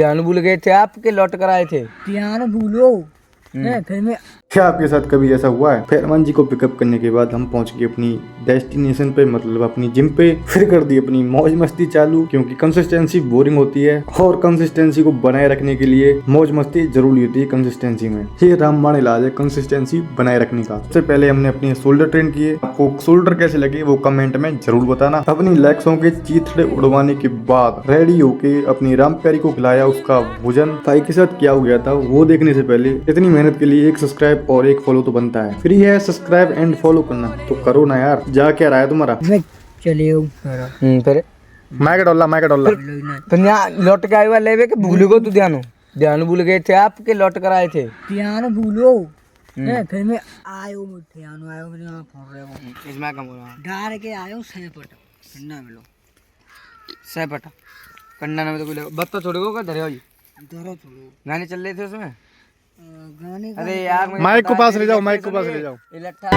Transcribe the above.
ध्यान भूल गए थे आप कि लौट कर आए थे? ध्यान भूलो है फिर मैं क्या आपके साथ कभी ऐसा हुआ है? फिर अमन जी को पिकअप करने के बाद हम पहुंच गए अपनी डेस्टिनेशन पे, मतलब अपनी जिम पे। फिर कर दी अपनी मौज मस्ती चालू, क्योंकि कंसिस्टेंसी बोरिंग होती है और कंसिस्टेंसी को बनाए रखने के लिए मौज मस्ती जरूरी होती है कंसिस्टेंसी में। ये रामबाण इलाज है कंसिस्टेंसी बनाए रखने का। सबसे पहले हमने अपने शोल्डर ट्रेन किए। आपको शोल्डर कैसे लगे वो कमेंट में जरूर बताना। अपनी लेग्सों के चीथड़े उड़वाने के बाद रेडी होके अपनी राम प्यारी को खिलाया उसका भोजन। ताई के साथ क्या हो गया था वो देखने से पहले इतनी मेहनत के लिए एक सब्सक्राइब और एक फॉलो तो बनता है। फ्री है सब्सक्राइब एंड फॉलो करना, तो करो ना यार। जा क्या रहा है तुम्हारा? मैं चले फिर मैं डोला फिर यहाँ लौट के आए हुआ लेवे के भूल गो तू ध्यान भूल गए थे आप कि लौट कर आए थे? ध्यान भूलो है फिर मैं आयो ध्यान आयो मेरे यहाँ फोड़ रहे हो इसमें कम हो रहा डार के आयो सैपट ठंडा मिलो सैपटा कंडा में तो कोई बत्ता छोड़ेगो का धरे जी डरो छोड़ो गाने चल रहे थे उसमें। गाने अरे यार माइक को पास ले जाओ, माइक को पास ले जाओ। ये लट्ठा